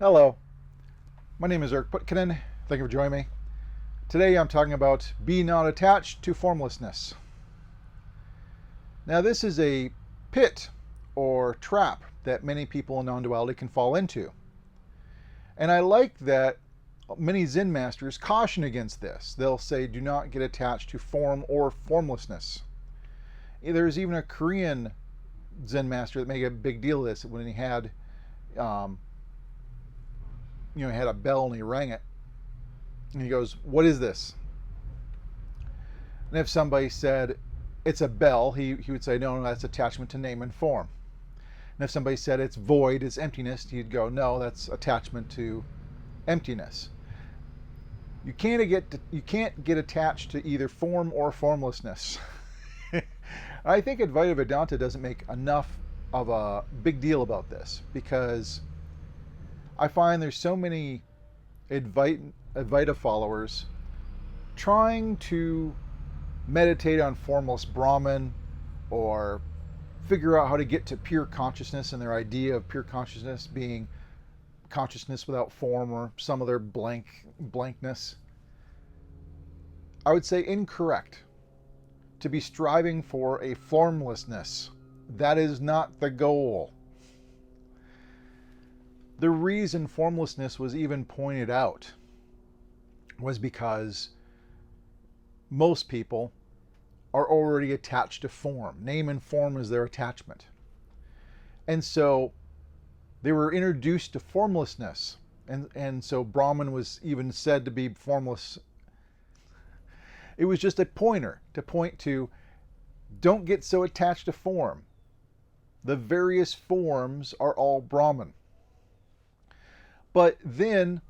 Hello, my name is Putkonen. Thank you for joining me. Today I'm talking about be not attached to formlessness. Now this is a pit or trap that many people in non-duality can fall into. And I like that many Zen masters caution against this. They'll say do not get attached to form or formlessness. There's even a Korean Zen master that made a big deal of this when he had he had a bell and he rang it. And he goes, "What is this?" And if somebody said, "It's a bell," he would say, "No, that's attachment to name and form." And if somebody said, "It's void, it's emptiness," he'd go, "No, that's attachment to emptiness." You can't get attached to either form or formlessness. I think Advaita Vedanta doesn't make enough of a big deal about this, because I find there's so many Advaita followers trying to meditate on formless Brahman or figure out how to get to pure consciousness, and their idea of pure consciousness being consciousness without form or some other blankness. I would say incorrect. To be striving for a formlessness, that is not the goal. The reason formlessness was even pointed out was because most people are already attached to form. Name and form is their attachment. And so they were introduced to formlessness. And so Brahman was even said to be formless. It was just a pointer to point to, don't get so attached to form. The various forms are all Brahman. But then,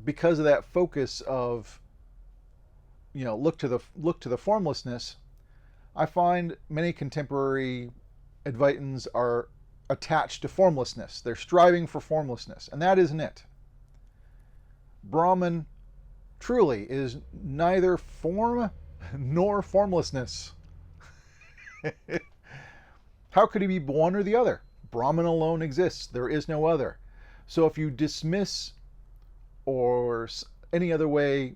because of that focus of, look to the formlessness, I find many contemporary Advaitins are attached to formlessness. They're striving for formlessness, and that isn't it. Brahman truly is neither form nor formlessness. How could he be one or the other? Brahman alone exists. There is no other. So if you dismiss or any other way,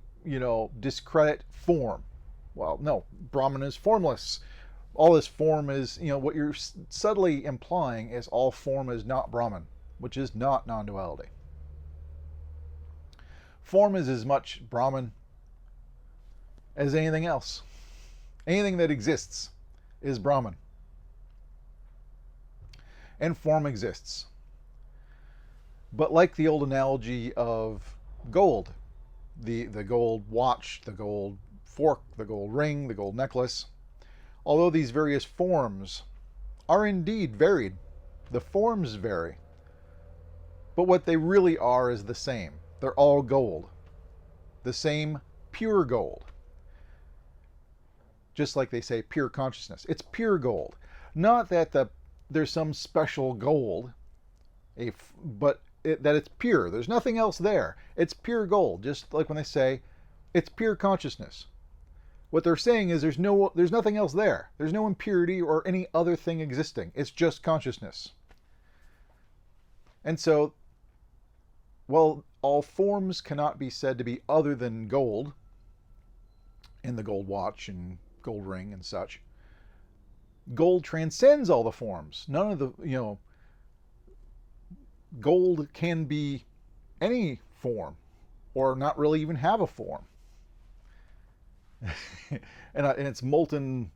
discredit form, well, no, Brahman is formless. All this form is, what you're subtly implying is all form is not Brahman, which is not non-duality. Form is as much Brahman as anything else. Anything that exists is Brahman. And form exists. But like the old analogy of gold, the gold watch, the gold fork, the gold ring, the gold necklace, although these various forms are indeed varied, the forms vary, but what they really are is the same. They're all gold. The same pure gold. Just like they say pure consciousness. It's pure gold. Not that there's some special gold, but that it's pure. There's nothing else there. It's pure gold. Just like when they say it's pure consciousness. What they're saying is there's nothing else there. There's no impurity or any other thing existing. It's just consciousness. And so, well, all forms cannot be said to be other than gold, in the gold watch and gold ring and such. Gold transcends all the forms. None of the, gold can be any form or not really even have a form. and it's molten,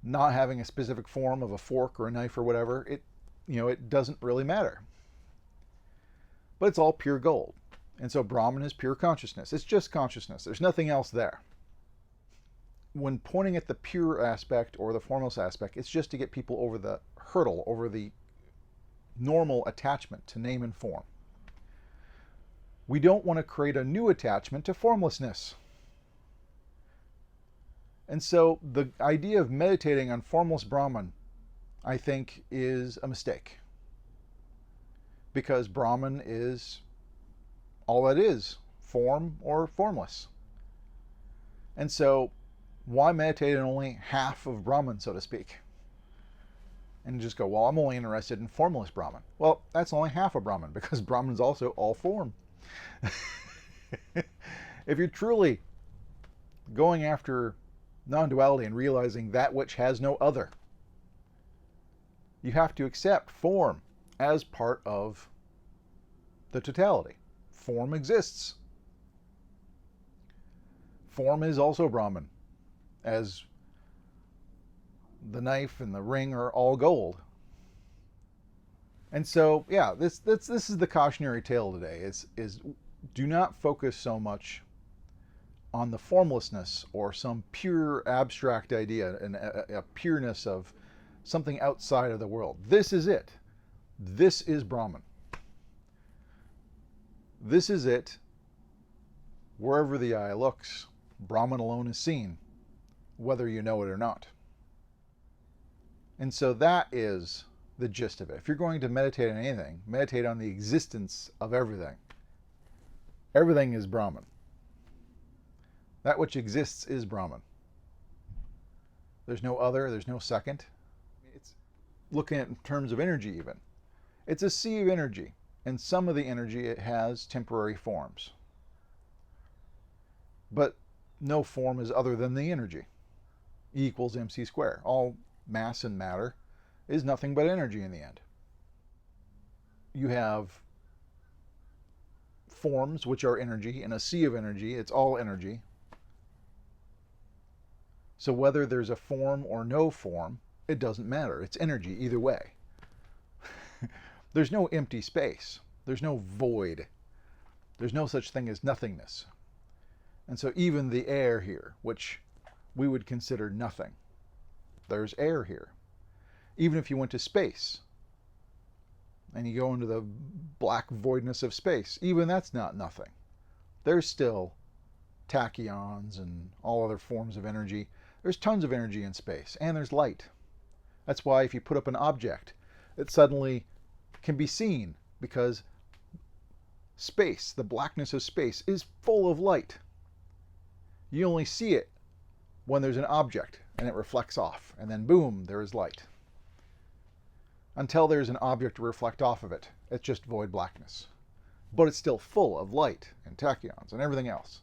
not having a specific form of a fork or a knife or whatever. It doesn't really matter. But it's all pure gold. And so Brahman is pure consciousness. It's just consciousness. There's nothing else there. When pointing at the pure aspect or the formless aspect, it's just to get people over the hurdle, over the normal attachment to name and form. We don't want to create a new attachment to formlessness. And so the idea of meditating on formless Brahman, I think, is a mistake. Because Brahman is all that is, form or formless. And so why meditate on only half of Brahman, so to speak? and just go, well, I'm only interested in formless Brahman. Well, that's only half a Brahman, because Brahman is also all form. If you're truly going after non-duality and realizing that which has no other, you have to accept form as part of the totality. Form exists. Form is also Brahman, as the knife and the ring are all gold. And so, yeah, this is the cautionary tale today, is do not focus so much on the formlessness or some pure abstract idea and a pureness of something outside of the world. This is it. This is Brahman. This is it. Wherever the eye looks, Brahman alone is seen, whether you know it or not. And so that is the gist of it. If you're going to meditate on anything, meditate on the existence of everything. Everything is Brahman. That which exists is Brahman. There's no other, there's no second. It's looking at in terms of energy even. It's a sea of energy, and some of the energy, it has temporary forms. But no form is other than the energy. E equals mc squared. All mass and matter is nothing but energy in the end. You have forms, which are energy, and a sea of energy. It's all energy. So whether there's a form or no form, it doesn't matter. It's energy either way. There's no empty space. There's no void. There's no such thing as nothingness. And so even the air here, which we would consider nothing, there's air here. Even if you went to space and you go into the black voidness of space, even that's not nothing. There's still tachyons and all other forms of energy. There's tons of energy in space, and there's light. That's why if you put up an object, it suddenly can be seen, because space, the blackness of space, is full of light. You only see it when there's an object and it reflects off, and then boom, there is light. Until there's an object to reflect off of it, it's just void blackness. But it's still full of light and tachyons and everything else.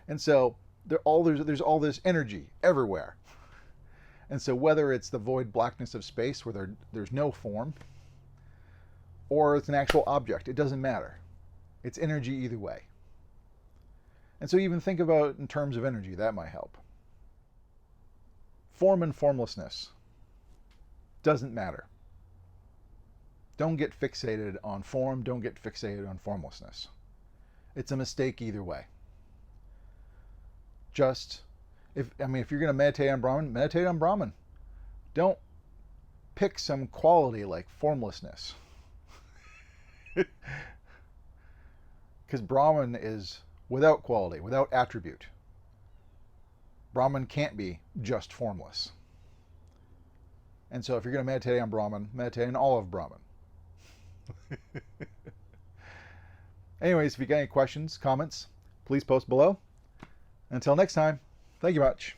And so there's all this energy everywhere. And so whether it's the void blackness of space where there's no form, or it's an actual object, it doesn't matter. It's energy either way. And so even think about it in terms of energy. That might help. Form and formlessness doesn't matter. Don't get fixated on form. Don't get fixated on formlessness. It's a mistake either way. Just, if you're going to meditate on Brahman, meditate on Brahman. Don't pick some quality like formlessness. Because Brahman is without quality, without attribute. Brahman can't be just formless. And so if you're going to meditate on Brahman, meditate on all of Brahman. Anyways, if you got any questions, comments, please post below. Until next time, thank you much.